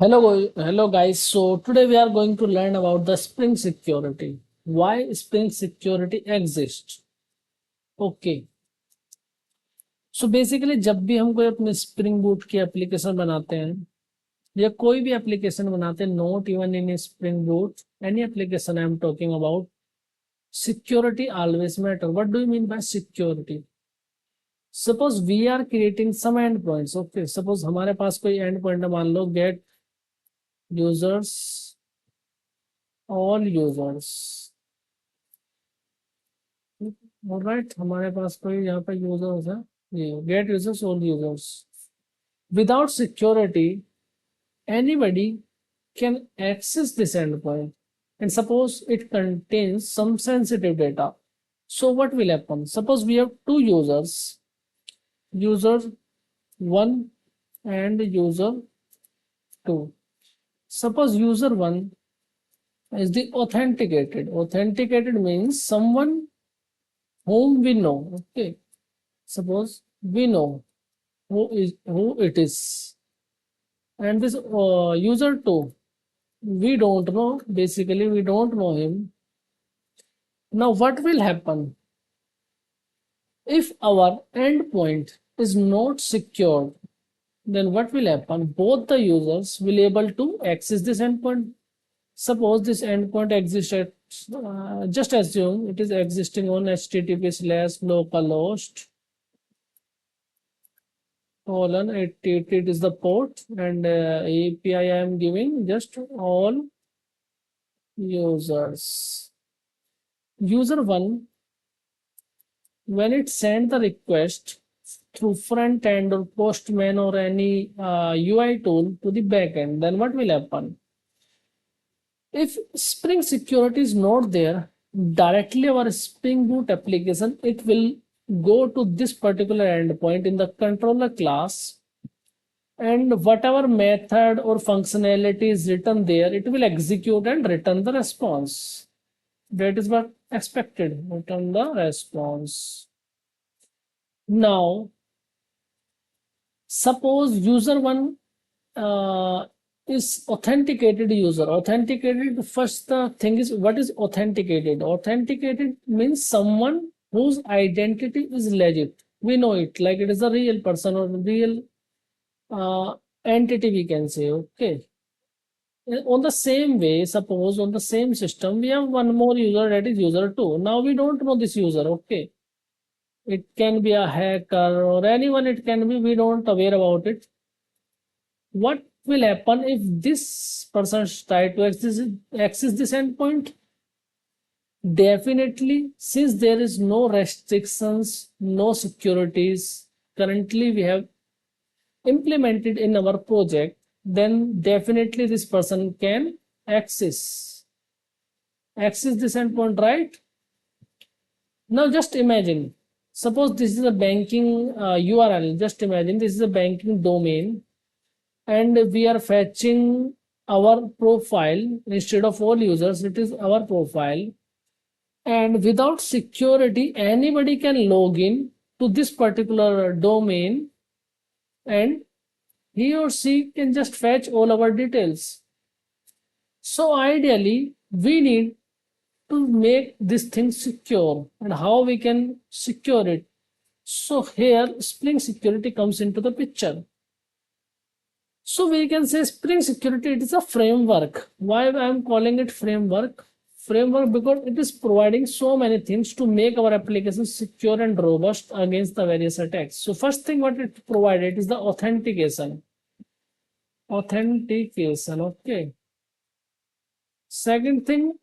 Hello guys. So today we are going to learn about the Spring Security. Why Spring Security exists. Okay. So basically जब भी हम कोई अपने Spring Boot की application बनाते हैं या कोई भी एप्लीकेशन बनाते हैं, not even in Spring Boot, any application I am talking about, security always matter. What do you mean by security? Suppose we are creating some endpoints. Okay. Suppose हमारे पास कोई endpoint है, मान लो get users all users. Alright, हमारे पास कोई यहाँ पे यूजर्स है, ये get users all users. Without security anybody can access this endpoint, and suppose it contains some sensitive data. So what will happen? Suppose we have two users, user 1 and user 2. Suppose user 1 is the authenticated means someone whom we know. Okay, suppose we know who it is, and this user 2, we don't know. Basically we don't know him. Now what will happen if our endpoint is not secured? Then what will happen? Both the users will able to access this endpoint. Suppose this endpoint exists at just assume it is existing on http/localhost colon 88 is the port, and API I am giving just all users. User 1, when it send the request through front end or Postman or any UI tool to the backend, then what will happen? If Spring Security is not there, directly our Spring Boot application, it will go to this particular endpoint in the controller class, and whatever method or functionality is written there, it will execute and return the response. That is what expected, return the response. Now, suppose user 1 is authenticated user. Authenticated, first the thing is, what is authenticated? Authenticated means someone whose identity is legit. We know it, like it is a real person or real entity, we can say. Okay. On the same way, suppose on the same system, we have one more user, that is user 2. Now we don't know this user. Okay. It can be a hacker or anyone, it can be, we don't aware about it. What will happen if this person try to access this endpoint? Definitely, since there is no restrictions, no securities currently we have implemented in our project, then definitely this person can access this endpoint, right? Now just imagine, suppose this is a banking URL. Just imagine this is a banking domain, and we are fetching our profile instead of all users. It is our profile, and without security anybody can log in to this particular domain, and he or she can just fetch all our details. So ideally we need to make this thing secure, and how we can secure it. So here Spring Security comes into the picture. So we can say Spring Security, it is a framework. Why I am calling it framework? Framework because it is providing so many things to make our application secure and robust against the various attacks. So first thing what it provided is the authentication. Authentication, okay. Second thing,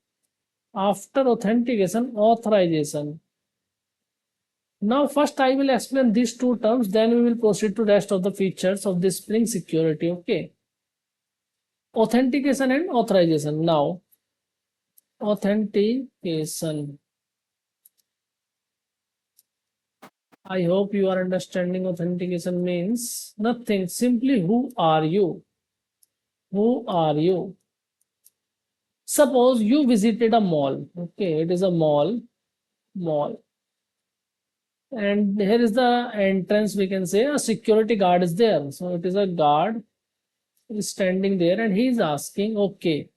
after authentication, authorization. Now first I will explain these two terms, then we will proceed to rest of the features of this Spring Security, okay. Authentication and authorization. Now, authentication. I hope you are understanding. Authentication means nothing, simply who are you? Who are you? Suppose you visited a mall. Okay, it is a mall. And here is the entrance, we can say a security guard is there. So it is a guard. is standing there and he is asking, okay,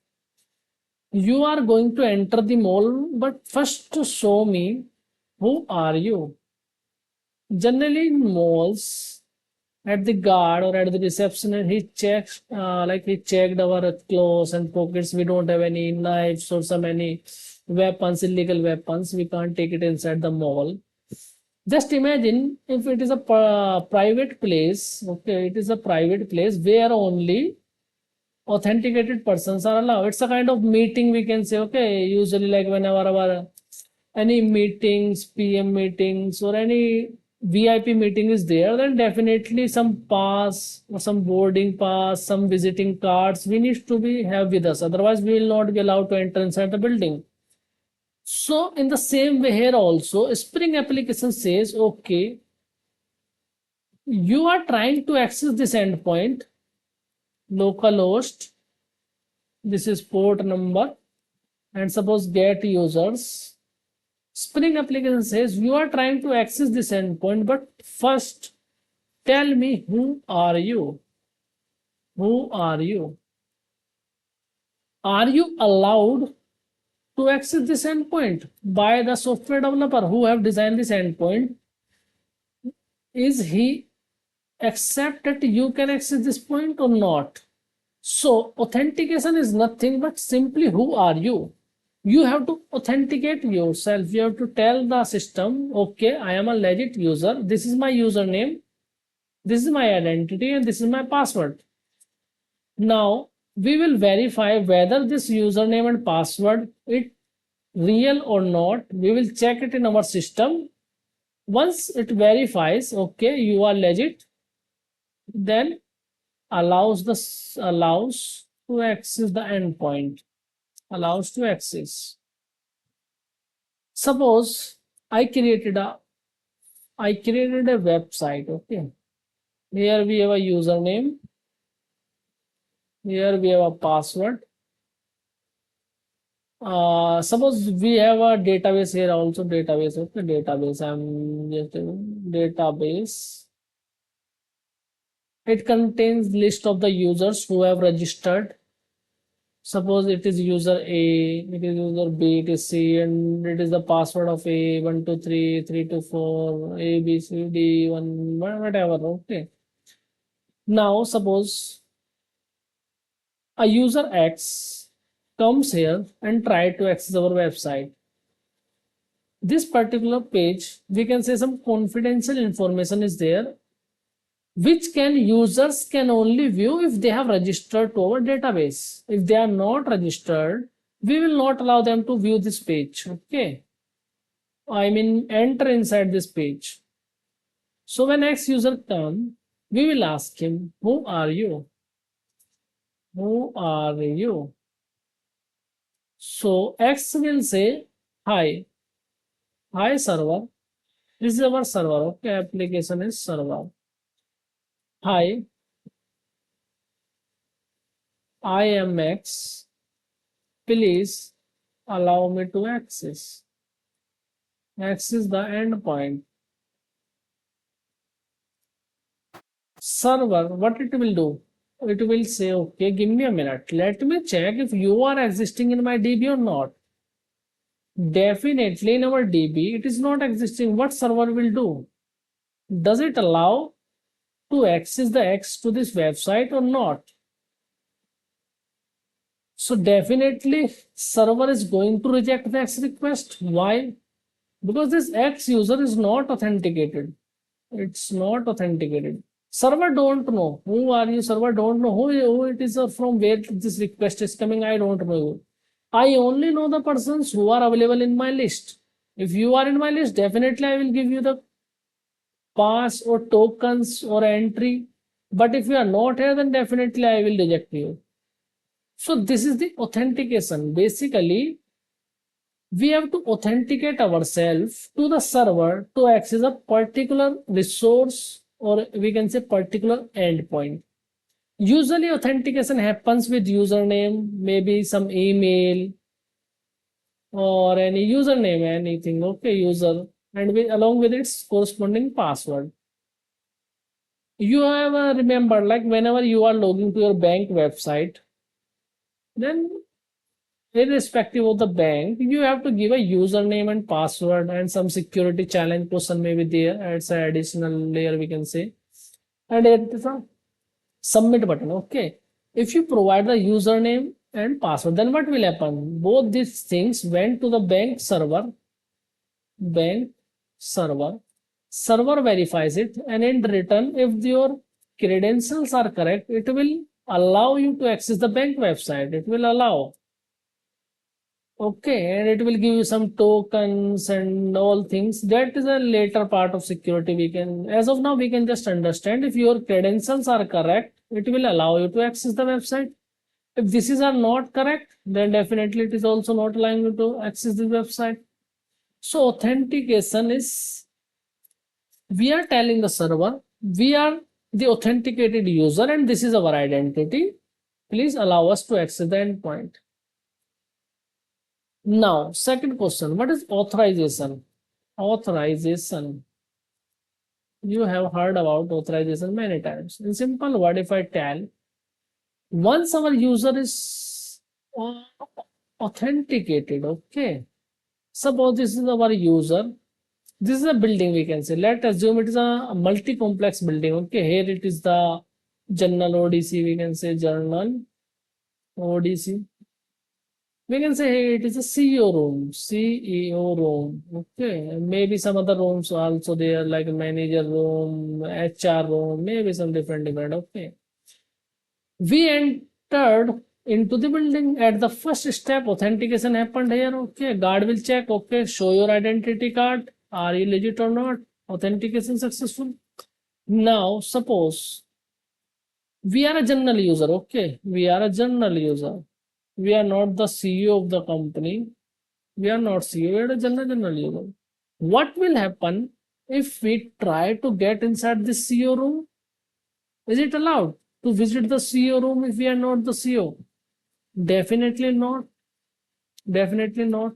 you are going to enter the mall, but first to show me who are you. Generally in malls, at the guard or at the reception, he checks, like he checked our clothes and pockets. We don't have any knives or some any weapons, illegal weapons. We can't take it inside the mall. Just imagine if it is a private place. Okay, it is a private place where only authenticated persons are allowed. It's a kind of meeting, we can say. Okay, usually like whenever our any meetings, PM meetings, or any VIP meeting is there, then definitely some pass or some boarding pass, some visiting cards we need to be have with us. Otherwise, we will not be allowed to enter inside the building. So in the same way here also, Spring application says, okay, you are trying to access this endpoint, localhost, this is port number, and suppose get users. Spring application says you are trying to access this endpoint, but first tell me who are you? Who are you? Are you allowed to access this endpoint by the software developer who have designed this endpoint? Is he accept that you can access this point or not? So authentication is nothing but simply who are you? You have to authenticate yourself. You have to tell the system, okay, I am a legit user. This is my username. This is my identity and this is my password. Now we will verify whether this username and password is real or not. We will check it in our system. Once it verifies, okay, you are legit, then allows to access the endpoint. Allows to access. Suppose I created a website. Okay, here we have a username. Here we have a password. Suppose we have a database here also. Database. Okay, database. I'm just database. It contains list of the users who have registered. Suppose it is user A, it is user B, it is C, and it is the password of A, 123, 324, A, B, C, D, 1, whatever. Okay. Now, suppose a user X comes here and try to access our website. This particular page, we can say some confidential information is there, which can users can only view if they have registered to our database. If they are not registered, we will not allow them to view this page. Okay, I mean enter inside this page. So when X user come, we will ask him, who are you? Who are you? So X will say, hi. Hi server. This is our server. Okay, application is server. Hi, I am X. Please allow me to access. Access the endpoint. Server, what it will do? It will say, okay, give me a minute. Let me check if you are existing in my DB or not. Definitely in our DB, it is not existing. What server will do? Does it allow to access the X to this website or not? So definitely server is going to reject the X request. Why? Because this X user is not authenticated. It's not authenticated. Server don't know who are you. Server don't know who it is or from where this request is coming. I don't know. I only know the persons who are available in my list. If you are in my list, definitely I will give you the pass or tokens or entry. But if you are not here, then definitely I will reject you. So this is the authentication. Basically, we have to authenticate ourselves to the server to access a particular resource, or we can say particular endpoint. Usually authentication happens with username, maybe some email or any username, anything. Okay, user, and along with its corresponding password. you have remembered, like whenever you are logging to your bank website, then irrespective of the bank, you have to give a username and password, and some security challenge question may be there. It's an additional layer, we can say. And it is a submit button. Okay. If you provide the username and password, then what will happen? Both these things went to the bank server. Bank server. Server verifies it, and in return, if your credentials are correct, it will allow you to access the bank website. It will allow. Okay, and it will give you some tokens and all things. That is a later part of security. We can, as of now, we can just understand if your credentials are correct, it will allow you to access the website. If this is are not correct, then definitely it is also not allowing you to access the website. So authentication is, we are telling the server, we are the authenticated user and this is our identity. Please allow us to access the endpoint. Now, second question, what is authorization? Authorization. You have heard about authorization many times. In simple word, if I tell, once our user is authenticated, okay. Suppose this is our user. This is a building, we can say. Let's assume it is a multi-complex building. Okay, here it is the general ODC, we can say journal ODC. We can say hey, it is a CEO room. Okay, maybe some other rooms also there, like manager room, HR room, maybe some different. Okay, we entered into the building. At the first step, authentication happened here. Okay, guard will check. Okay, show your identity card. Are you legit or not? Authentication successful. Now, suppose we are a general user. Okay, we are a general user. We are not the CEO of the company. We are not CEO. We are a general user. What will happen if we try to get inside the CEO room? Is it allowed to visit the CEO room if we are not the CEO? Definitely not. Definitely not.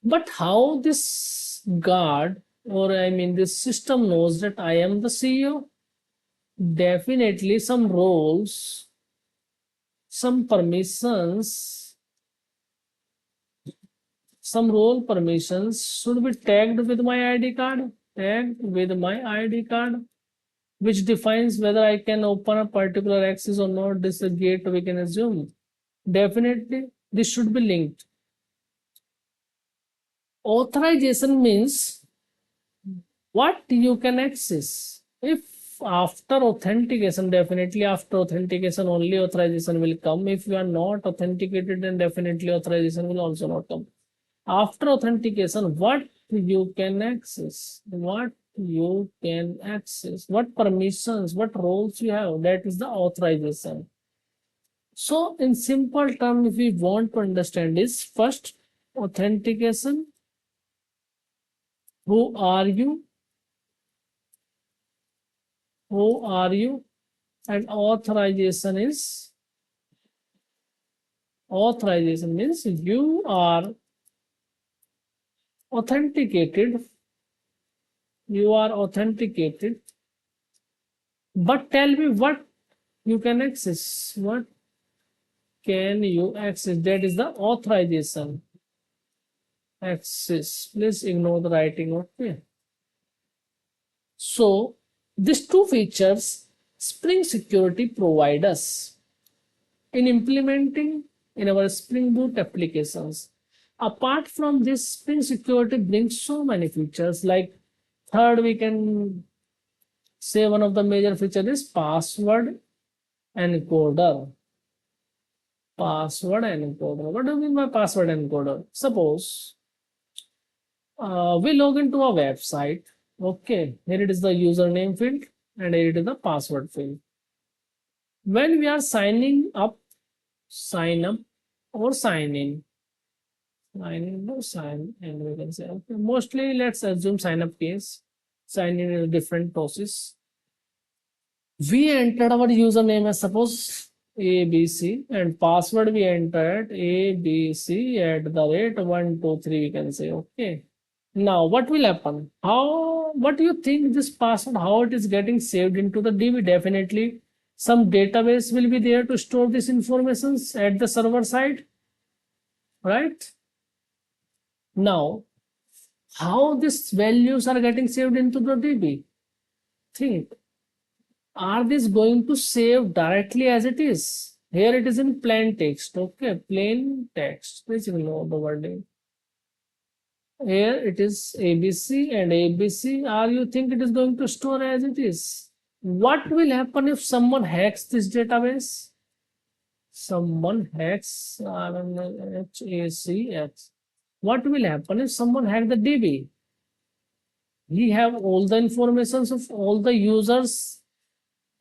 But how this guard, or I mean this system, knows that I am the CEO? Definitely some roles, some permissions, some role permissions should be tagged with my ID card. Tagged with my ID card, which defines whether I can open a particular access or not. This is a gate, we can assume. Definitely, this should be linked. Authorization means what you can access. If after authentication, definitely after authentication, only authorization will come. If you are not authenticated, then definitely authorization will also not come. After authentication, what you can access, what you can access, what permissions, what roles you have, that is the authorization. So in simple term, if we want to understand is, first authentication, who are you, who are you, and authorization means you are authenticated, you are authenticated, but tell me what you can access, what can you access, that is the authorization. Access, please ignore the writing. Okay, so these two features Spring Security provide us in implementing in our Spring Boot applications. Apart from this, Spring Security brings so many features. Like third, we can say one of the major features is password encoder. Password encoder. What do you mean by password encoder? Suppose we log into a website. Okay, here it is the username field and here it is the password field. When we are signing up, sign up or sign in, sign in or sign in, we can say, okay, mostly let's assume sign up case. Sign in is a different process. We entered our username as suppose ABC and password we entered ABC at the rate 123, we can say. Okay, Now, what will happen? What do you think this password, how it is getting saved into the DB? Definitely, some database will be there to store this information at the server side, right? Now, how these values are getting saved into the DB? Think, are these going to save directly as it is? Here it is in plain text, okay? Plain text, please ignore the wording. Here it is ABC and ABC. Are you think it is going to store as it is? What will happen if someone hacks this database? Someone hacks HACH. What will happen if someone hack the DB? We have all the informations of all the users.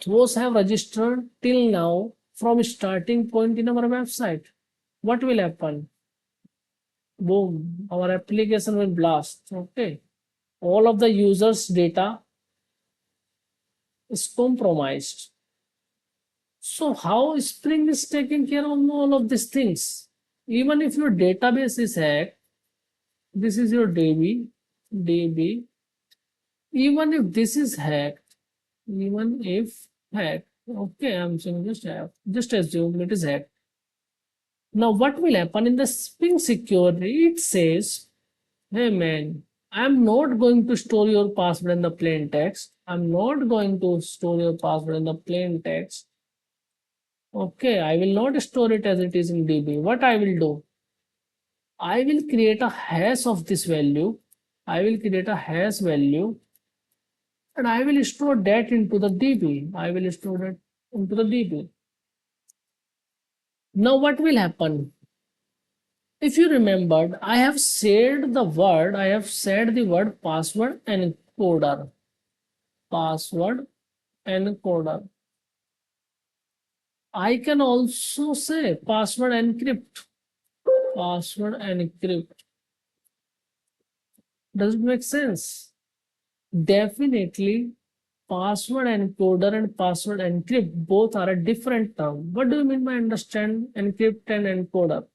Those have registered till now from starting point in our website. What will happen? Boom, our application will blast. Okay, all of the users data is compromised. So how Spring is taking care of all of these things? Even if your database is hacked, this is your DB. Even if this is hacked, even if hacked, okay, I'm saying just assume it is hacked. Now, what will happen in the Spring security? It says, hey man, I'm not going to store your password in the plain text. I'm not going to store your password in the plain text. Okay, I will not store it as it is in DB. What I will do? I will create a hash of this value. I will create a hash value and I will store that into the DB. I will store that into the DB. Now, what will happen? If you remembered, I have said the word password encoder. Password encoder. I can also say password encrypt. Password encrypt. Does it make sense? Definitely, password encoder and password encrypt both are a different term. What do you mean by understand encrypt and encoder?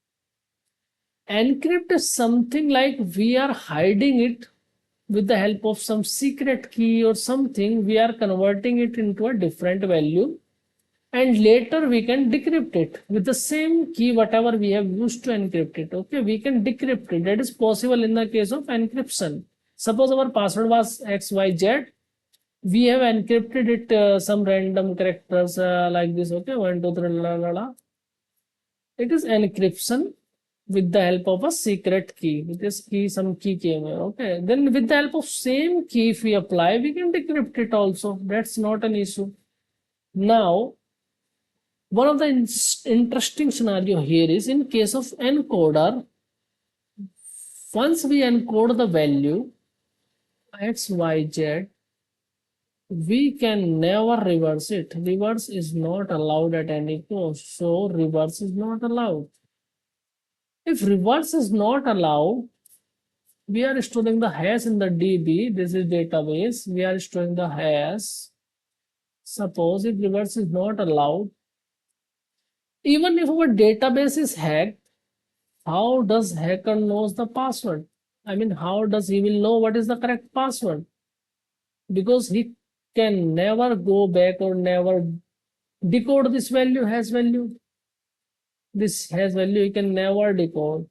Encrypt is something like we are hiding it with the help of some secret key or something. We are converting it into a different value and later we can decrypt it with the same key whatever we have used to encrypt it. Okay, we can decrypt it. That is possible in the case of encryption. Suppose our password was XYZ, we have encrypted it some random characters like this. Okay, 1 2 3 la, la, la. It is encryption with the help of a secret key. With this key, some key came here. Okay, then with the help of same key, if we apply, we can decrypt it also. That's not an issue. Now, one of the interesting scenario here is in case of encoder. Once we encode the value XYZ, we can never reverse it. Reverse is not allowed at any cost. So reverse is not allowed. If reverse is not allowed, we are storing the hash in the DB. This is database. We are storing the hash. Suppose if reverse is not allowed, even if our database is hacked, how does hacker knows the password? I mean, how does he will know what is the correct password? Because he can never go back or never decode this value, hash value. This hash value he can never decode.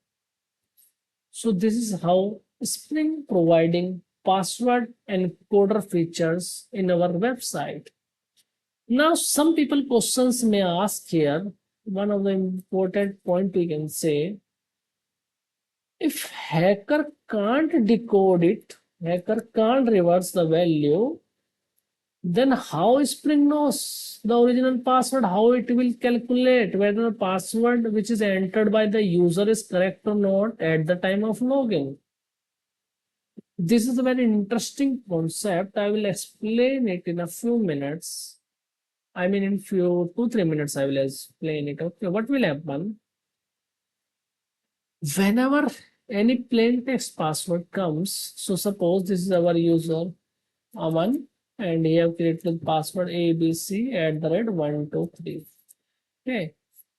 So this is how Spring providing password encoder features in our website. Now, some people questions may ask here. One of the important point we can say, if hacker can't decode it, hacker can't reverse the value, then how Spring knows the original password, how it will calculate whether the password which is entered by the user is correct or not at the time of login. This is a very interesting concept. I will explain it in a few minutes. I mean, in few 2-3 minutes, I will explain it. Okay, what will happen? Whenever any plain text password comes, so suppose this is our user Aman and he have created password ABC@123. Okay.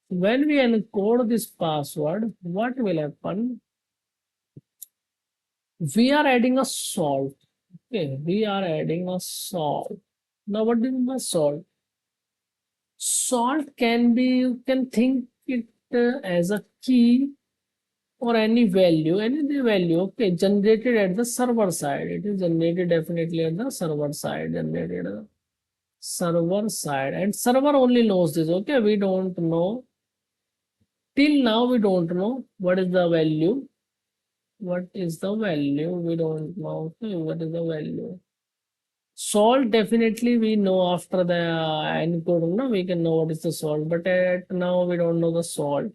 When we encode this password, what will happen? We are adding a salt. Okay, we are adding a salt. Now, what do you mean by salt? Salt can be, you can think it as a key or any value, okay, generated at the server side. It is generated definitely at the server side, generated at the server side, and server only knows this, okay? We don't know. Till now, we don't know what is the value. What is the value? We don't know. Okay, what is the value? Salt definitely we know after the encoding, no, we can know what is the salt, but at now we don't know the salt.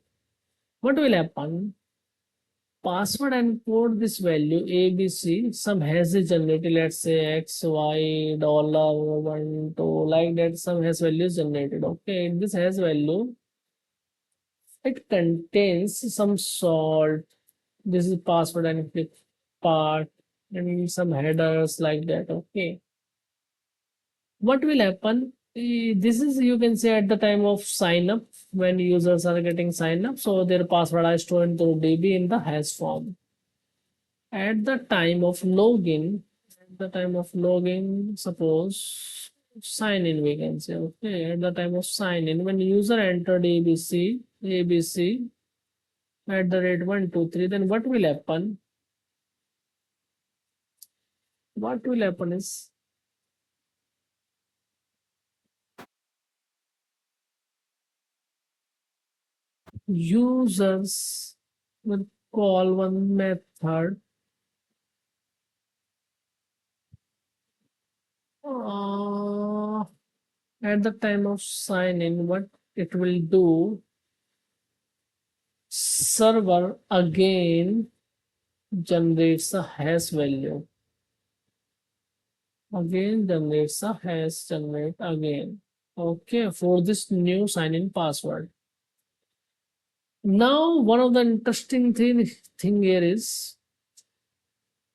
What will happen? Password encode this value ABC. Some has is generated, let's say X, Y, dollar, one, two, like that. Some has values generated. Okay, this has value. It contains some salt. This is password encrypt part and some headers like that. Okay, what will happen? This is, you can say, at the time of sign up, when users are getting sign up, so their password are stored through DB in the hash form. At the time of login, suppose sign in, we can say, okay, at the time of sign in, when user entered ABC at the rate 123, then what will happen? What will happen is, users will call one method at the time of sign in. What it will do, server again generates a hash value, again generates a hash, generate again, okay, for this new sign in password. Now, one of the interesting thing here is,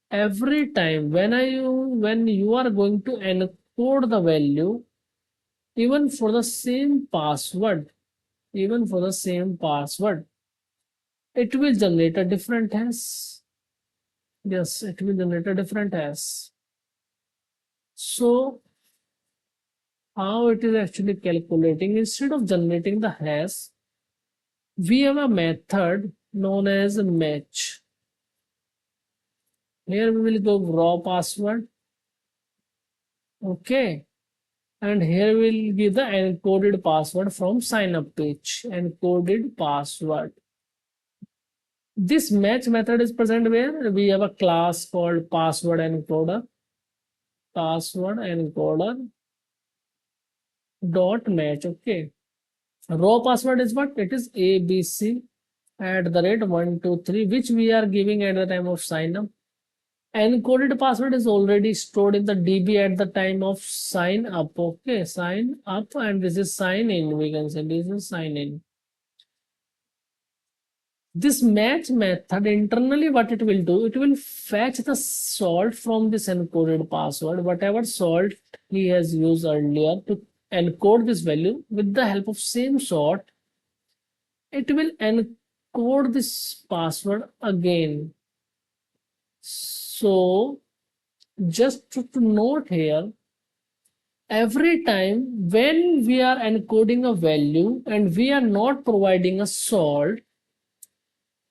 every time when you are going to encode the value, even for the same password, even for the same password, it will generate a different hash. Yes, it will generate a different hash. So how it is actually calculating, instead of generating the hash, we have a method known as match. Here we will go raw password, okay, and here we'll give the encoded password from sign up page, encoded password. This match method is present where we have a class called password encoder, password encoder dot match, okay. Raw password is what? It is ABC at the rate 123, which we are giving at the time of sign up. Encoded password is already stored in the DB at the time of sign up. Okay, sign up, and this is sign in. We can say this is sign in. This match method internally, what it will do, it will fetch the salt from this encoded password, whatever salt he has used earlier to encode this value. With the help of same salt, it will encode this password again. So just to note here, every time when we are encoding a value and we are not providing a salt,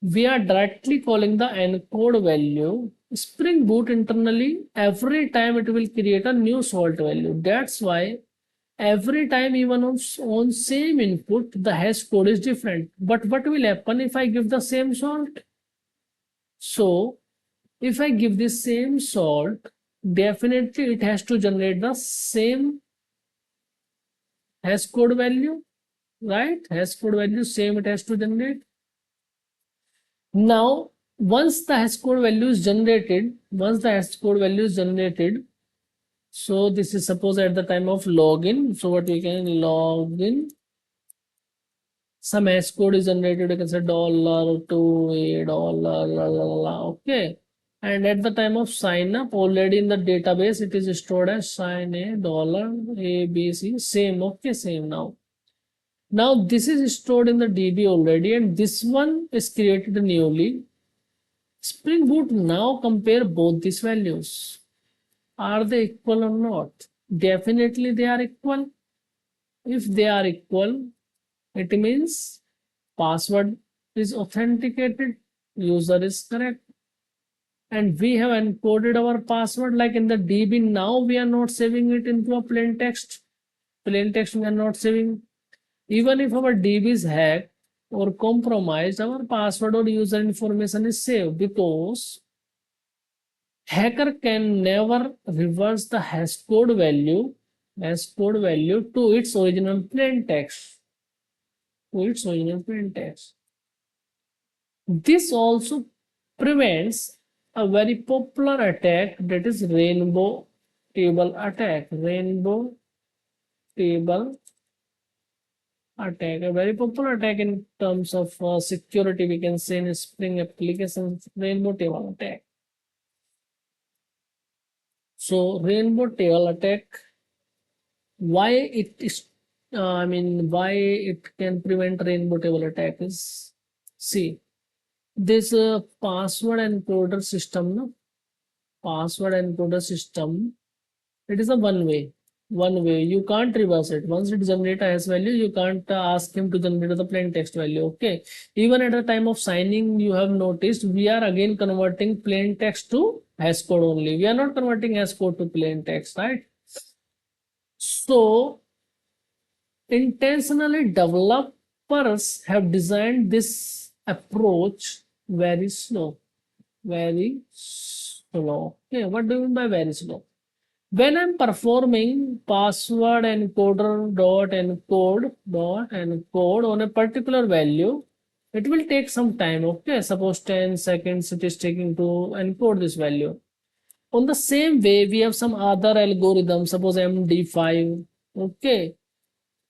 we are directly calling the encode value. Spring Boot internally, every time it will create a new salt value. That's why every time, even on same input, the hash code is different. But what will happen if I give the same salt? So if I give the same salt, definitely it has to generate the same hash code value, right? Hash code value same it has to generate. Now, once the hash code value is generated, so this is suppose at the time of login. So what we can login, some hash code is generated. You can say $2 okay. And at the time of sign up, already in the database, it is stored as sign a dollar ABC, same, okay, same now. Now this is stored in the DB already, and this one is created newly. Spring Boot now compare both these values. Are they equal or not? Definitely they are equal. If they are equal, it means password is authenticated, user is correct, and we have encoded our password like in the DB. Now we are not saving it into a plain text. Plain text we are not saving. Even if our DB is hacked or compromised, our password or user information is saved, because hacker can never reverse the hash code value to its original plain text. This also prevents a very popular attack, that is rainbow table attack. A very popular attack in terms of security, we can say, in Spring applications, rainbow table attack. So rainbow table attack, why it is why it can prevent rainbow table attack is, see, this password encoder system, no? Password encoder system, it is a one way, you can't reverse it. Once it generates a hash value, you can't ask him to generate the plain text value. Okay, even at the time of signing, you have noticed we are again converting plain text to hash code only. We are not converting hash code to plain text, right? So intentionally developers have designed this approach very slow. Okay, what do you mean by very slow? When I'm performing password encoder dot encode on a particular value, it will take some time. Okay, suppose 10 seconds it is taking to encode this value. On the same way, we have some other algorithm, suppose MD5. Okay,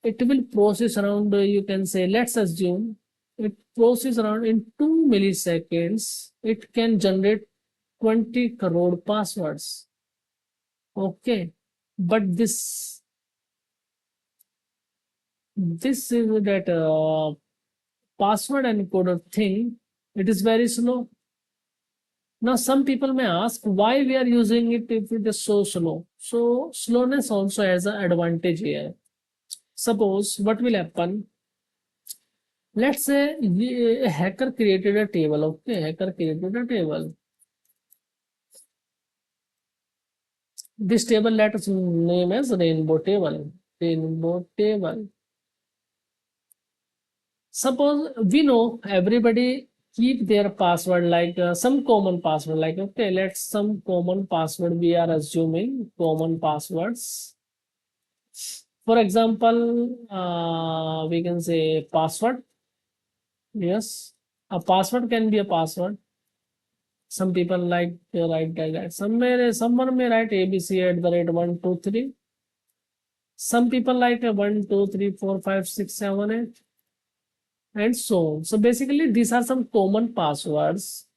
it will process around, you can say, let's assume it process around in 2 milliseconds. It can generate 20 crore passwords. Okay, but this is that password encoder thing, it is very slow. Now some people may ask why we are using it if it is so slow. So slowness also has an advantage here. Suppose what will happen, let's say a hacker created a table. Okay, hacker created a table. This table let us name as rainbow table. Suppose we know everybody keep their password like some common password, like, okay, let's some common password we are assuming common passwords. For example, we can say password. Yes, a password can be a password. Some people like to write like that. Someone may write ABC at the rate 123. Some people like a 1 2 3 4 5 6 7 8, and so on. So basically, these are some common passwords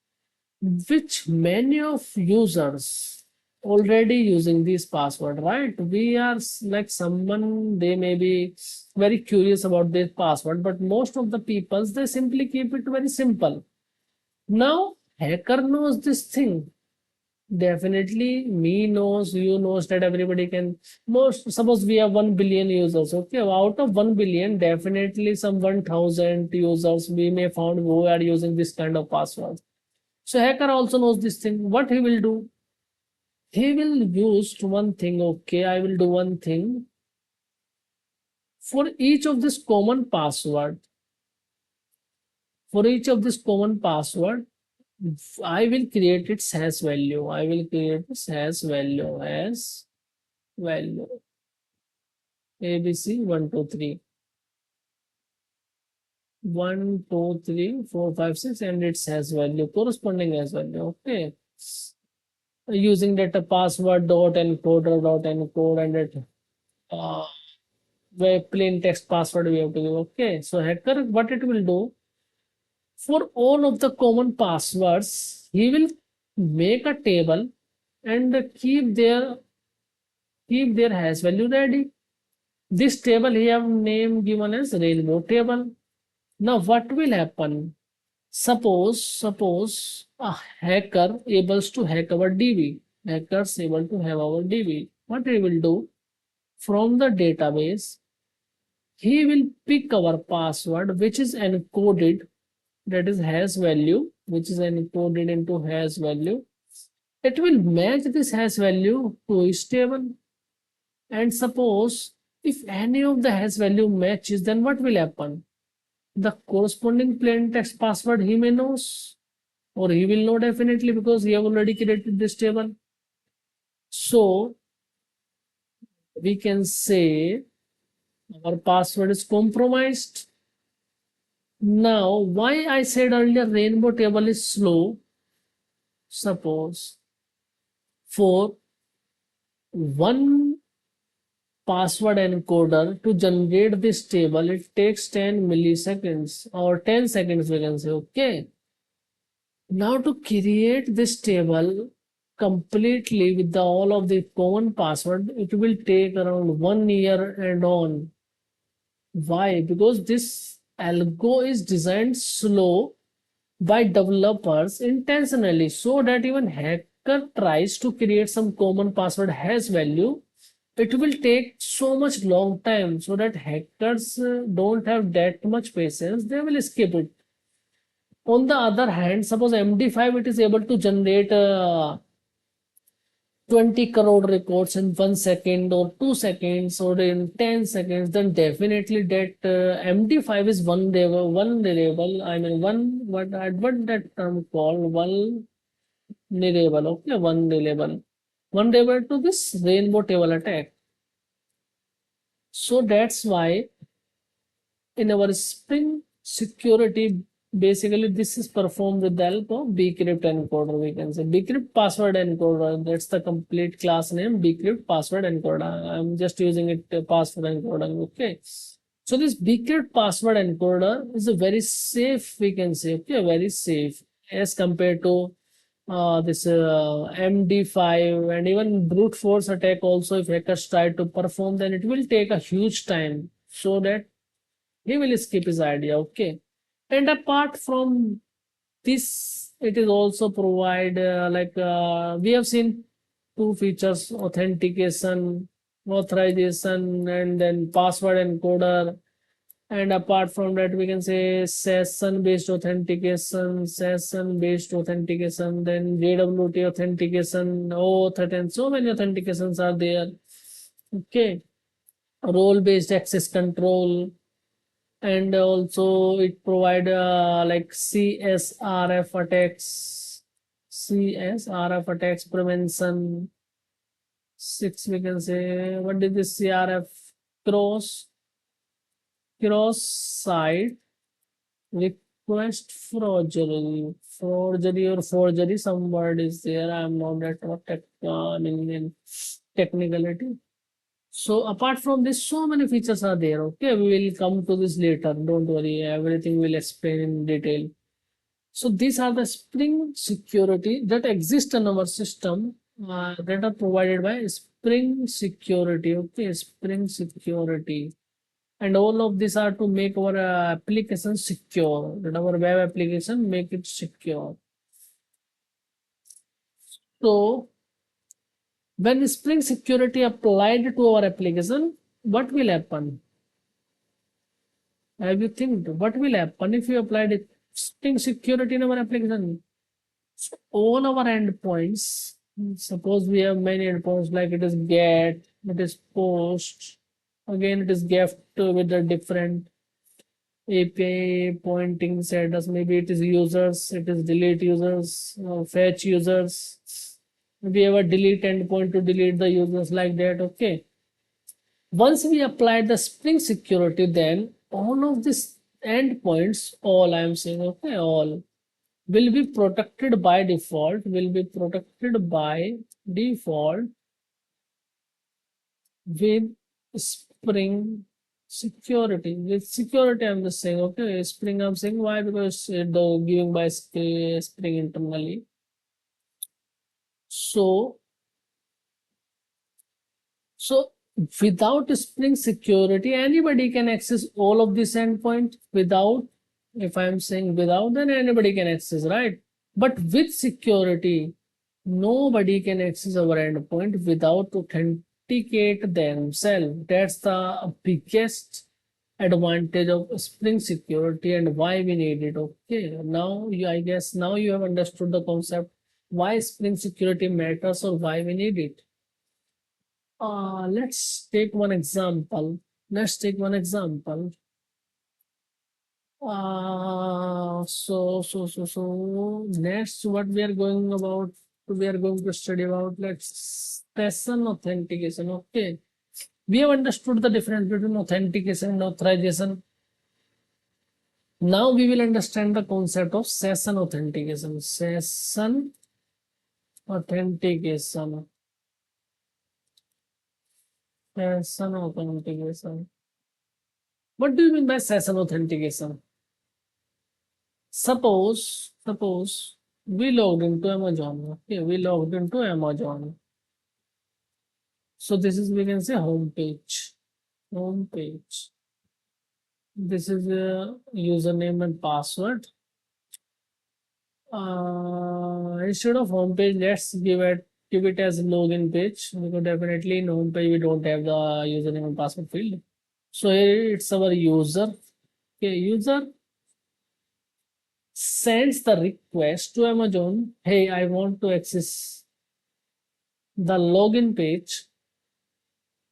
which many of users already using this password, right? We are like someone, they may be very curious about this password, but most of the people, they simply keep it very simple. Now hacker knows this thing. Definitely me knows, you knows, that everybody can. Most, suppose we have 1 billion users. Okay, out of 1 billion, definitely some 1000 users we may found who are using this kind of password. So hacker also knows this thing. What he will do? He will use one thing. Okay, I will do one thing. For each of this common password, I will create its hash value. I will create this hash value as value ABC 1 2 3. 1 2 3 4 5 6, and its hash value, corresponding hash value. Okay, using that password dot encode and that where plain text password we have to give. Okay, so hacker, what it will do, for all of the common passwords, he will make a table and keep their hash value ready. This table he have name given as rainbow table. Now what will happen? Suppose a hacker able to hack our DB. Hackers able to have our DB. What he will do from the database, he will pick our password, which is encoded, that is hash value, which is encoded into hash value. It will match this hash value to a table. And suppose if any of the hash value matches, then what will happen? The corresponding plain text password he may knows, or he will know definitely because he have already created this table. So we can say our password is compromised. Now, why I said earlier rainbow table is slow? Suppose for one password encoder to generate this table, it takes 10 milliseconds or 10 seconds, we can say. Okay. Now to create this table completely with all of the common password, it will take around 1 year and on. Why? Because this algo is designed slow by developers intentionally so that even hacker tries to create some common password hash value, it will take so much long time so that hackers don't have that much patience, they will skip it. On the other hand, suppose MD5 it is able to generate 20 crore records in 1 second or 2 seconds or in 10 seconds, then definitely that MD5 is vulnerable. I mean, what that term called vulnerable. Okay, vulnerable to this rainbow table attack. So that's why in our Spring security, basically this is performed with the help of bcrypt encoder. We can say bcrypt password encoder. That's the complete class name, bcrypt password encoder. I'm just using it password encoder. Okay. So this bcrypt password encoder is a very safe, we can say, okay, very safe as compared to this MD5 and even brute force attack. Also, if hackers try to perform, then it will take a huge time so that he will skip his idea. Okay. And apart from this, it is also provide we have seen two features: authentication, authorization, and then password encoder. And apart from that, we can say session based authentication, then JWT authentication, OAuth, and so many authentications are there. Okay. Role based access control, and also it provide like CSRF attacks prevention. 6, we can say, what is this CRF? Cross site request forgery, some word is there. I'm not that in technicality. So apart from this, so many features are there. Okay, we will come to this later. Don't worry, everything will explain in detail. So these are the Spring security that exist in our system that are provided by Spring Security. Okay, Spring Security. And all of these are to make our application secure, that our web application make it secure. So when Spring Security applied to our application, what will happen? Have you think what will happen if you applied it Spring Security in our application? So all our endpoints, suppose we have many endpoints like it is get, it is post, again it is get with a different API pointing address. Maybe it is users, it is delete users, fetch users. We have a delete endpoint to delete the users like that. Okay. Once we apply the Spring Security, then all of these endpoints, all I'm saying, okay, all will be protected by default, with Spring Security. With security, I'm just saying, okay, Spring, I'm saying why? Because the giving by Spring internally. So without Spring Security, anybody can access all of these endpoints without If I'm saying without, then anybody can access, right? But with security, nobody can access our endpoint without authenticate themselves. That's the biggest advantage of Spring Security and why we need it. Okay, now I guess now you have understood the concept why Spring Security matters or why we need it. Let's take one example. Let's take one example. So next what we are going about, we are going to study about, let's session authentication. Okay, we have understood the difference between authentication and authorization. Now we will understand the concept of session authentication. Session authentication. Session authentication. What do you mean by session authentication? Suppose we logged into Amazon. Okay, we logged into Amazon. So this is, we can say, home page. Home page. This is a username and password. Instead of home page, let's give it as login page, because definitely in home page we don't have the username and password field. So here it's our user. Okay, user sends the request to Amazon. Hey, I want to access the login page.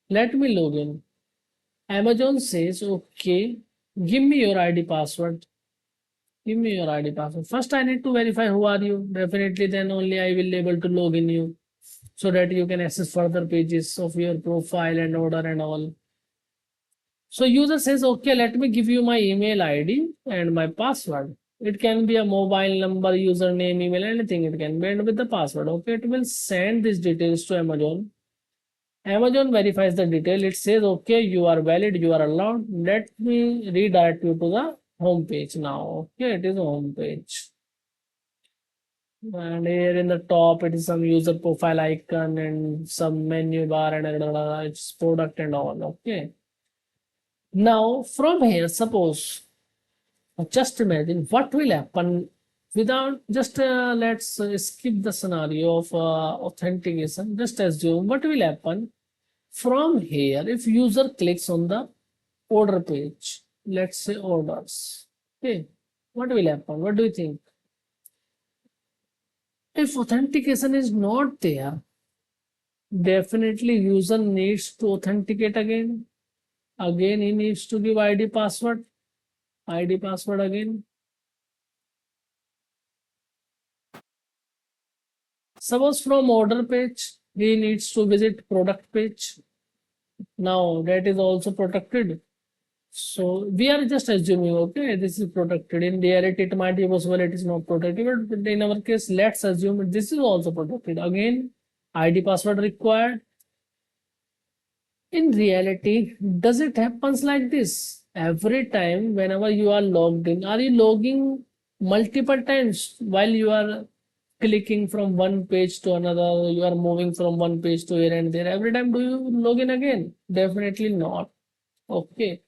Let me log in. Amazon says, okay, give me your ID password. Give me your ID password. First, I need to verify who are you. Definitely, then only I will able to log in you, so that you can access further pages of your profile and order and all. So user says, okay, let me give you my email ID and my password. It can be a mobile number, username, email, anything it can be, and with the password. Okay, it will send these details to Amazon. Amazon verifies the detail. It says, okay, you are valid, you are allowed. Let me redirect you to the home page now. Okay, it is a home page. And here in the top, it is some user profile icon and some menu bar and it's product and all. Okay. Now from here, suppose, just imagine what will happen without, just let's skip the scenario of authentication. Just assume what will happen from here if user clicks on the order page. Let's say orders. Okay, what will happen? What do you think? If authentication is not there, definitely user needs to authenticate again. Again, he needs to give ID password. ID password again. Suppose from order page, he needs to visit product page. Now that is also protected. So we are just assuming, okay, this is protected. In reality, it might be possible it is not protected, but in our case, let's assume this is also protected. Again, ID password required. In reality, does it happens like this? Every time whenever you are logged in, are you logging multiple times while you are clicking from one page to another, you are moving from one page to here and there? Every time do you log in again? Definitely not. Okay.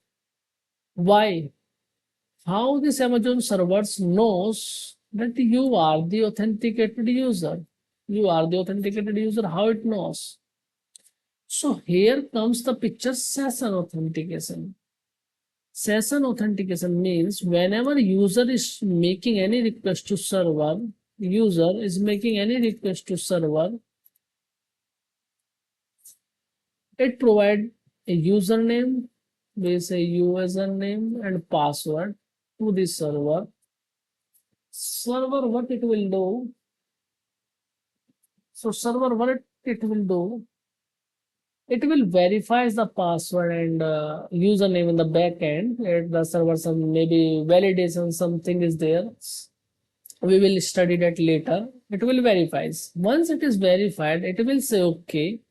Why? How this Amazon servers knows that you are the authenticated user? You are the authenticated user. How it knows? So here comes the picture, session authentication. Session authentication means whenever user is making any request to server, user is making any request to server, it provide a username, we say username and password to the server. Server, what it will do? So server, what it will do? It will verify the password and username in the back end at the server. Some maybe validation, something is there. We will study that later. It will verify. Once it is verified, it will say, okay,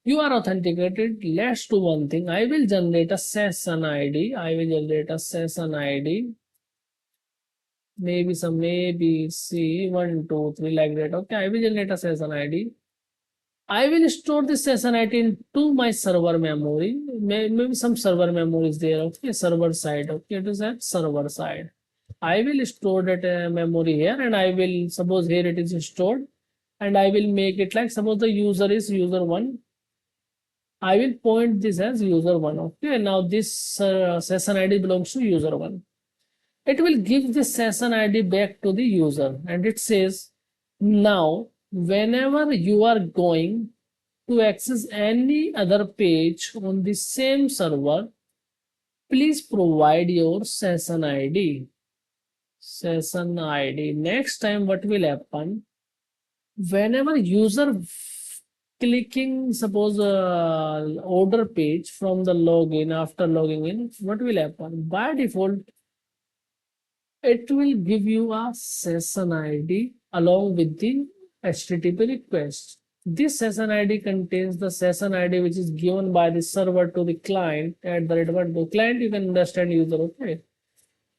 you are authenticated. Let's do one thing. I will generate a session ID. I will generate a session ID. Maybe some ABC 1, 2, 3 like that. Okay, I will generate a session ID. I will store this session ID into my server memory. Maybe some server memory is there. Okay, server side. Okay, it is at server side. I will store that memory here, and I will suppose here it is stored, and I will make it like suppose the user is user one. I will point this as user one. Okay, now this session ID belongs to user one. It will give the session ID back to the user, and it says now whenever you are going to access any other page on the same server, please provide your session ID. Session ID. Next time, what will happen? Whenever user clicking, suppose order page from the login after logging in, what will happen? By default, it will give you a session ID along with the HTTP request. This session ID contains the session ID which is given by the server to the client at the rate of 1 client. You can understand user, okay?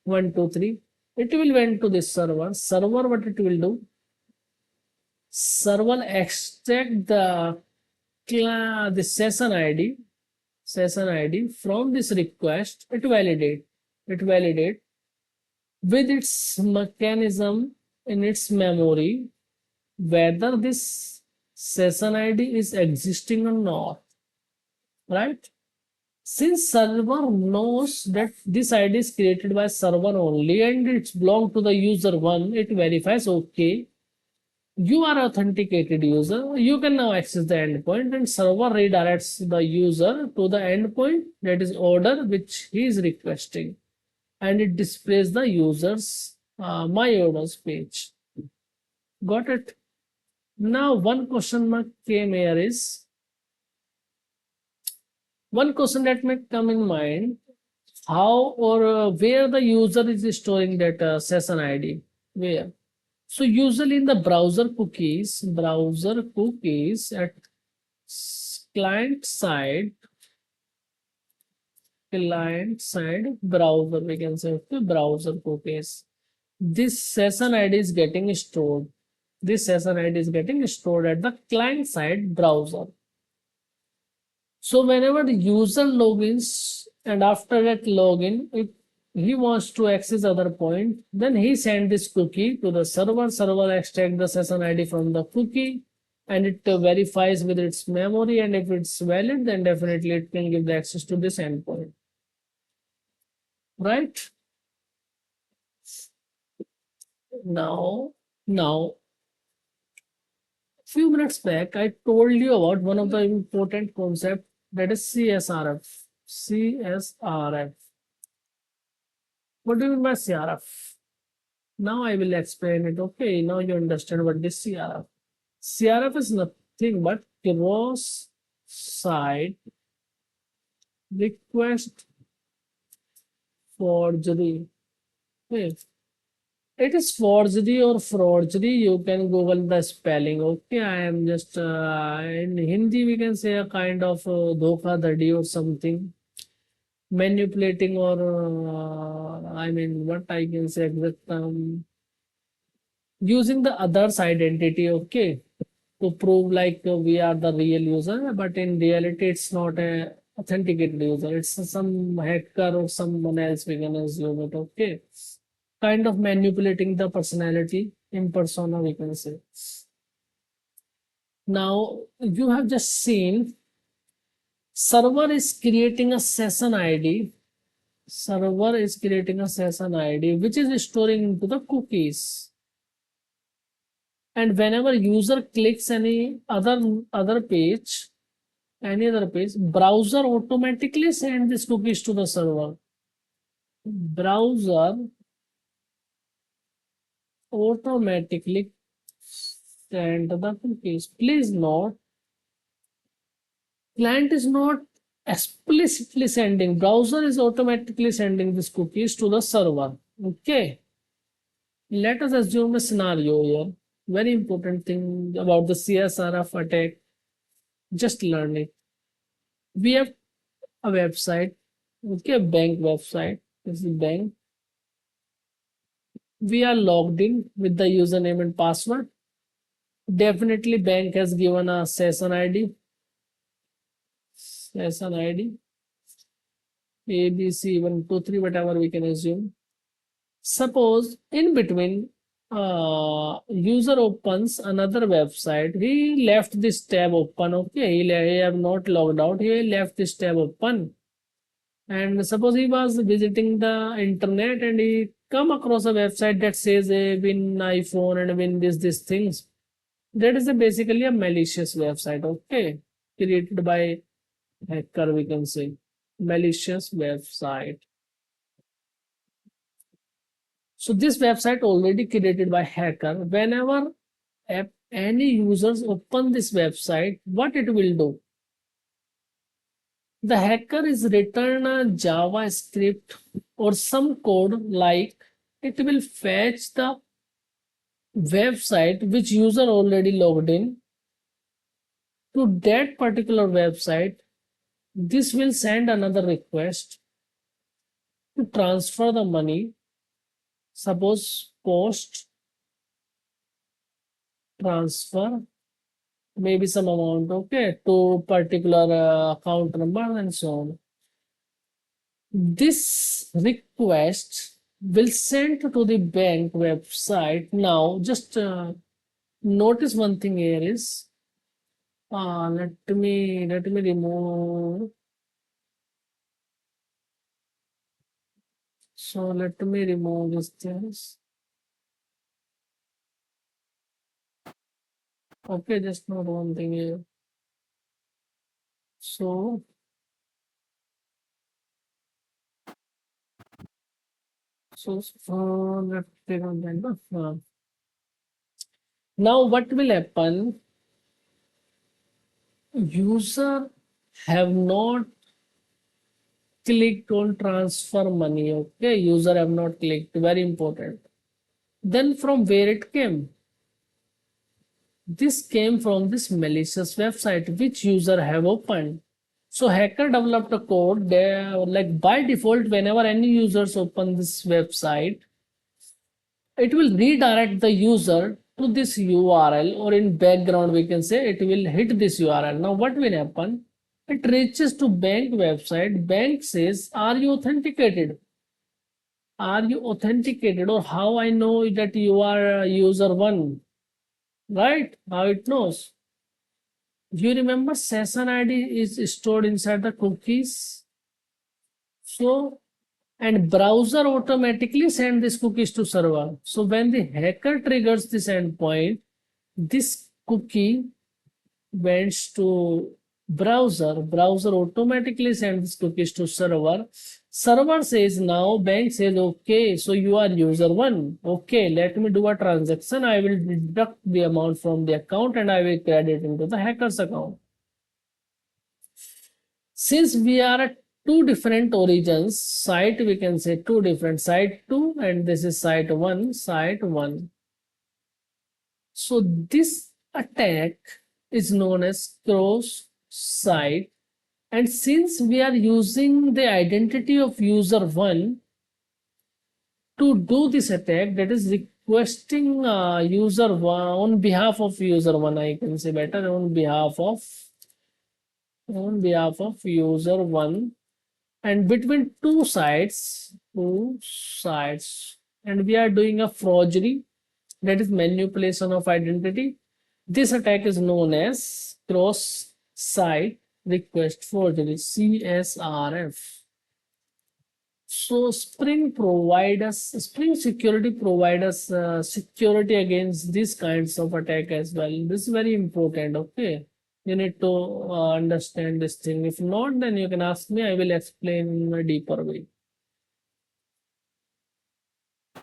1, 2, 3. It will went to this server. Server, what it will do? Server extract the session ID from this request. It validate with its mechanism in its memory whether this session ID is existing or not, right? Since server knows that this ID is created by server only and it's belong to the user one, it verifies, okay, you are authenticated user, you can now access the endpoint, and server redirects the user to the endpoint, that is order which he is requesting, and it displays the user's my orders page. Got it? Now one question mark came here is, one question that may come in mind, how or where the user is storing that session ID, where? So usually in the browser cookies at client side browser, we can say, okay, browser cookies. This session ID is getting stored. This session ID is getting stored at the client side browser. So whenever the user logins and after that login, if he wants to access other point, then he send this cookie to the server. Server extract the session ID from the cookie and it verifies with its memory, and if it's valid, then definitely it can give the access to this endpoint. Right? Now, few minutes back, I told you about one of the important concept, that is CSRF. CSRF. What do you mean by CRF? Now I will explain it. Okay, now you understand what this CRF. CRF is nothing but cross site request forgery. Okay. It is forgery or fraudgery. You can Google the spelling. Okay, I am just in Hindi we can say a kind of dhokadhadi or something, manipulating or I mean what I can say exact using the other's identity. Okay, to prove like we are the real user, but in reality it's not a authenticated user. It's some hacker or someone else, we can assume it. Okay, kind of manipulating the personality in persona, we can say. Now you have just seen server is creating a session ID. Server is creating a session ID which is storing into the cookies. And whenever user clicks any other page, browser automatically send these cookies to the server. Browser automatically send the cookies. Please note, client is not explicitly sending, browser is automatically sending these cookies to the server. Okay, let us assume a scenario here. Very important thing about the CSRF attack, just learn it. We have a website, okay, a bank website. This is bank. We are logged in with the username and password. Definitely bank has given a session ID. Session ID ABC 123, whatever we can assume. Suppose in between user opens another website, he left this tab open. Okay, he have not logged out, he left this tab open. And suppose he was visiting the internet and he come across a website that says win iPhone and win this things. That is basically a malicious website. Okay, created by hacker, we can say malicious website. So this website already created by hacker. Whenever any users open this website, what it will do? The hacker is return a JavaScript or some code, like it will fetch the website which user already logged in to that particular website. This will send another request to transfer the money. Suppose post transfer maybe some amount, okay, to particular account number and so on. This request will send to the bank website. Now just notice one thing here is let me remove. So let me remove these things. Okay, just note one thing here. So let's take on that. Now what will happen? User have not clicked on transfer money. Okay, user have not clicked. Very important. Then from where it came? This came from this malicious website which user have opened. So hacker developed a code there, like by default, whenever any users open this website, it will redirect the user to this URL, or in background we can say it will hit this URL. Now what will happen? It reaches to bank website. Bank says, are you authenticated? Are you authenticated? Or how I know that you are user one? Right? How it knows? You remember session ID is stored inside the cookies. So, and browser automatically send these cookies to server. So when the hacker triggers this endpoint, this cookie went to browser automatically sends cookies to server says, now bank says, okay, so you are user one, okay, let me do a transaction, I will deduct the amount from the account and I will credit into the hacker's account. Since we are at two different origins, site, we can say two different, site 2 and this is site 1. So this attack is known as cross site, and since we are using the identity of user 1 to do this attack, that is requesting user 1 on behalf of user 1, I can say better, on behalf of user 1, and between two sites, and we are doing a forgery, that is manipulation of identity. This attack is known as cross site request forgery, CSRF. So Spring Security provide us security against these kinds of attack as well. This is very important. Okay, you need to understand this thing. If not, then you can ask me, I will explain in a deeper way.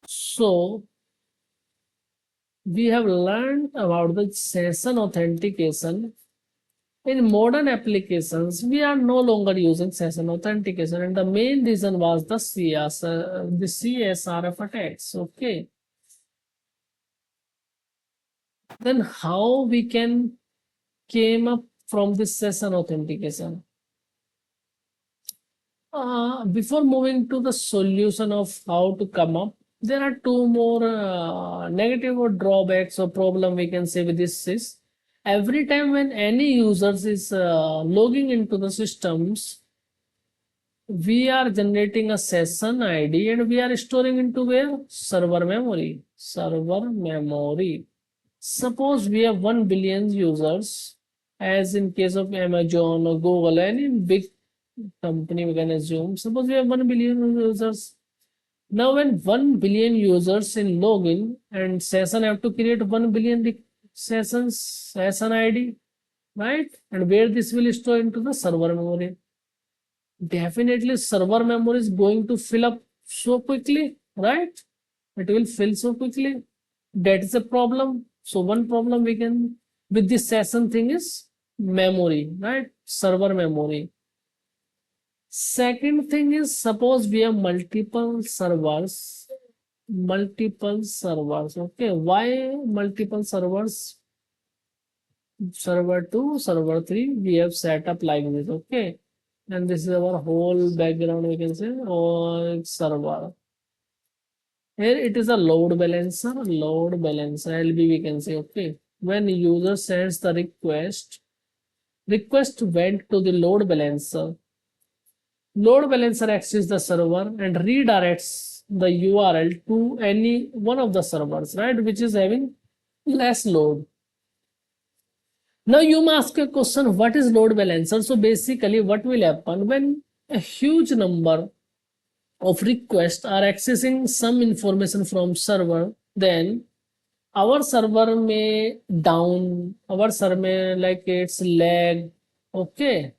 So we have learned about the session authentication. In modern applications, we are no longer using session authentication, and the main reason was the CSRF attacks. Okay, then how we can came up from this session authentication? Before moving to the solution of how to come up, there are two more negative or drawbacks or problem we can say with this is, every time when any users is logging into the systems, we are generating a session ID and we are storing into where? Server memory. Server memory. Suppose we have 1 billion users, as in case of Amazon or Google, any big company we can assume. Suppose we have 1 billion users. Now, when 1 billion users in login and session have to create 1 billion sessions, session ID, right? And where this will store into the server memory. Definitely server memory is going to fill up so quickly, right? It will fill so quickly. That is a problem. So one problem we can with this session thing is memory, right? Server memory. Second thing is, suppose we have multiple servers. Okay, why multiple servers? Server 2, server 3, we have set up like this. Okay, and this is our whole background, we can say, or server. Here it is a load balancer, LB we can say. Okay, when user sends the request went to the load balancer. Load balancer accesses the server and redirects the URL to any one of the servers, right, which is having less load. Now you may ask a question, what is load balancer? So basically what will happen when a huge number of requests are accessing some information from server, then our server may down, our server may like it's lag. Okay,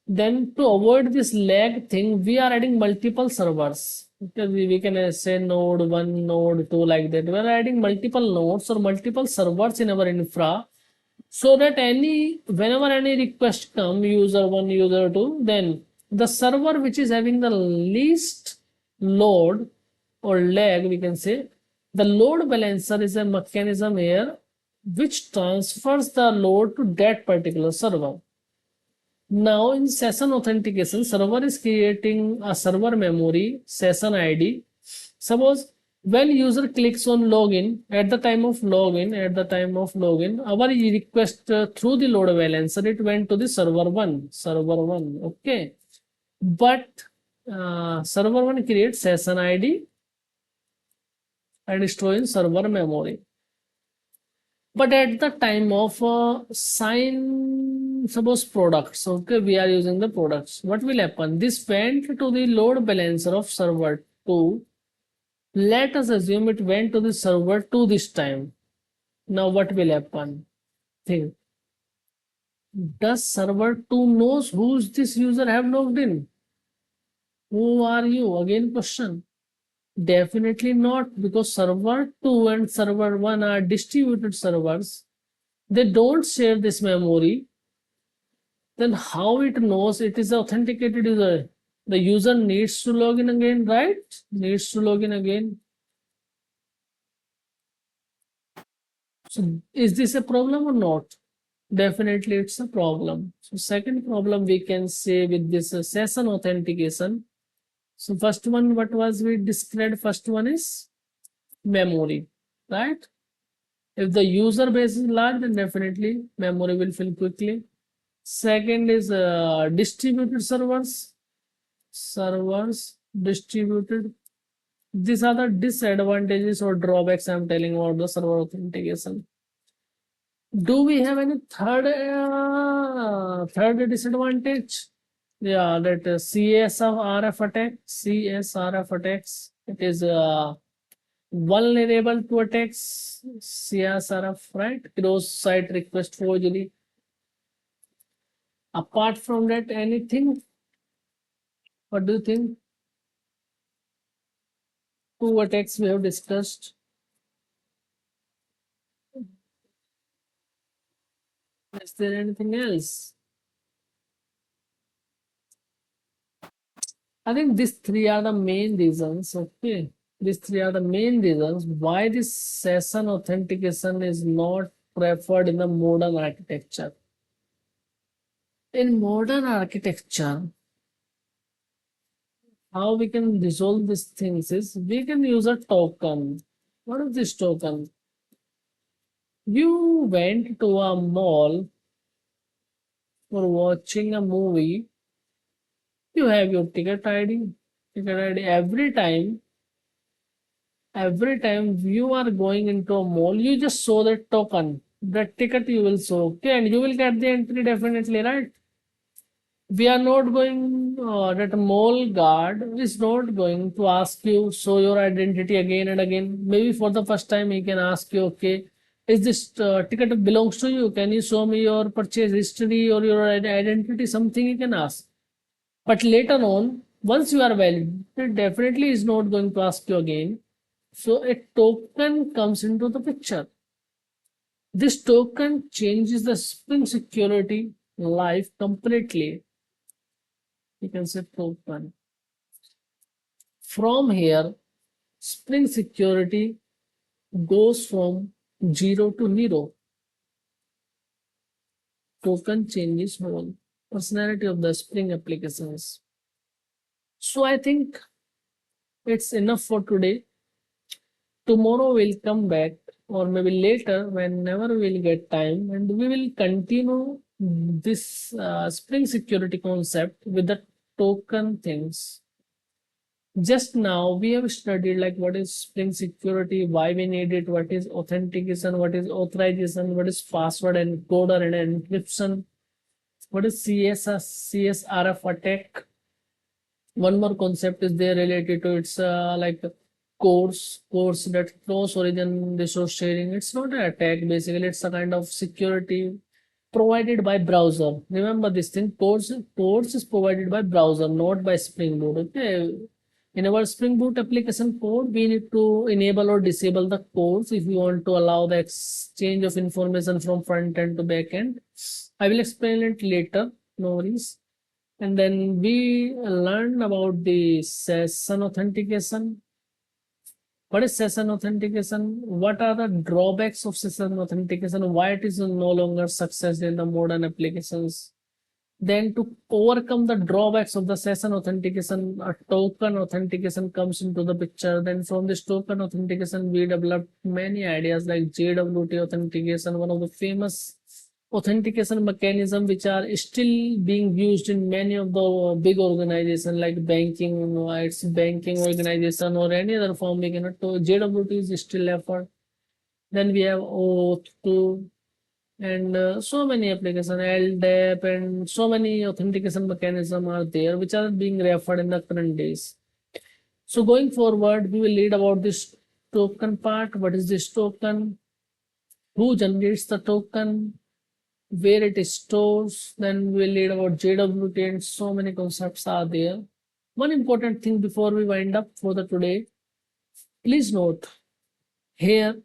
then to avoid this lag thing, we are adding multiple servers. Okay, we can say node 1, node 2, like that. We are adding multiple nodes or multiple servers in our infra, so that whenever any request come, user 1, user 2, then the server which is having the least load or lag, we can say, the load balancer is a mechanism here which transfers the load to that particular server. Now in session authentication, server is creating a server memory session ID. Suppose when user clicks on login, at the time of login, our request through the load balancer, it went to the server 1, okay. But server 1 creates session ID and store in server memory. But at the time of suppose products, okay, we are using the products. What will happen? This went to the load balancer of server 2. Let us assume it went to the server 2 this time. Now what will happen? Think. Does server 2 knows who's this user have logged in? Who are you? Again question. Definitely not, because server 2 and server 1 are distributed servers. They don't share this memory. Then how it knows it is authenticated user? The user needs to log in again, right? Needs to log in again. So is this a problem or not? Definitely it's a problem. So second problem we can say with this session authentication. So first one, what was we described? First one is memory, right? If the user base is large, then definitely memory will fill quickly. Second is distributed servers. Distributed. These are the disadvantages or drawbacks I'm telling about the server authentication. Do we have any third disadvantage? Yeah, that CSRF attack. CSRF attacks. It is vulnerable to attacks. CSRF, right? Cross site request forgery. Apart from that, anything? What do you think? Two attacks we have discussed. Is there anything else? I think these three are the main reasons. Okay, these three are the main reasons why this session authentication is not preferred in the modern architecture. In modern architecture, how we can resolve these things is we can use a token. What is this token? You went to a mall for watching a movie You have your ticket ID. Ticket ID every time you are going into a mall, you just show the token, the ticket you will show, okay, and you will get the entry definitely, right? We are not going, that mall guard is not going to ask you, show your identity again and again. Maybe for the first time, he can ask you, okay, is this ticket belongs to you? Can you show me your purchase history or your identity? Something he can ask. But later on, once you are valid, it definitely is not going to ask you again. So a token comes into the picture. This token changes the Spring Security life completely. You can say token. From here, Spring Security goes from 0 to hero. Token changes whole personality of the Spring applications. So I think it's enough for today. Tomorrow we'll come back, or maybe later, whenever we'll get time, and we will continue this Spring Security concept with the token things. Just now we have studied like what is Spring Security, why we need it, what is authentication, what is authorization, what is password encoder and encryption, what is CSRF attack. One more concept is there related to its like course that cross origin resource sharing. It's not an attack, basically it's a kind of security provided by browser. Remember this thing, course is provided by browser, not by Spring Boot. Okay, in our Spring Boot application code, we need to enable or disable the codes if we want to allow the exchange of information from front end to back end. I will explain it later, no worries. And then we learned about the session authentication. What is session authentication? What are the drawbacks of session authentication? Why it is no longer success in the modern applications? Then to overcome the drawbacks of the session authentication, a token authentication comes into the picture. Then from this token authentication, we developed many ideas like JWT authentication, one of the famous authentication mechanism which are still being used in many of the big organizations like banking, it's banking organization or any other form. We cannot. JWT is still effort. Then we have OAuth2 and so many applications, LDAP, and so many authentication mechanism are there which are being referred in the current days. So going forward, we will read about this token part. What is this token? Who generates the token? Where it stores? Then we will read about JWT, and so many concepts are there. One important thing before we wind up for the today, please note here,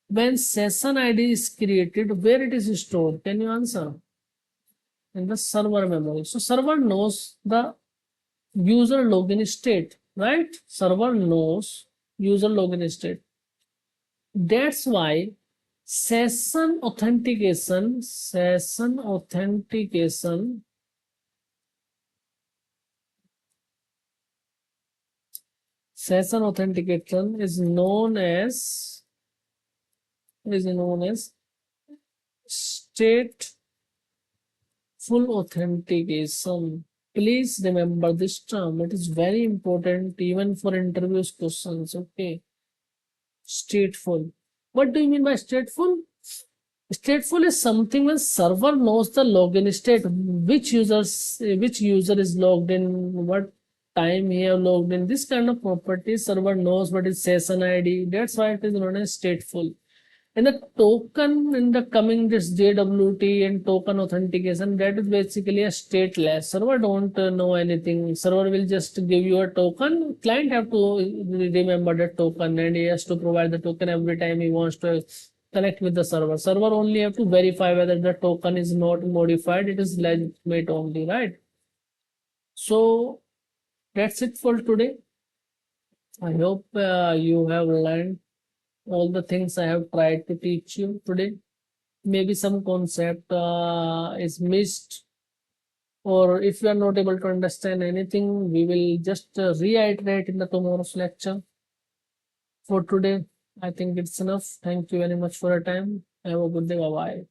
when session ID is created, where it is stored? Can you answer? In the server memory. So server knows the user login state, right? Server knows user login state. That's why session authentication is known as stateful authentication. Please remember this term. It is very important even for interviews questions. Okay. Stateful. What do you mean by stateful? Stateful is something when server knows the login state, which user is logged in, what time he have logged in. This kind of property server knows what is session ID. That's why it is known as stateful. And the token in the coming this JWT and token authentication, that is basically a stateless. Server don't know anything. Server will just give you a token. Client have to remember that token and he has to provide the token every time he wants to connect with the server. Server only have to verify whether the token is not modified. It is legitimate only, right? So that's it for today. I hope you have learned all the things I have tried to teach you today. Maybe some concept is missed, or if you are not able to understand anything, we will just reiterate in the tomorrow's lecture. For today, I think it's enough. Thank you very much for your time. Have a good day. Bye bye.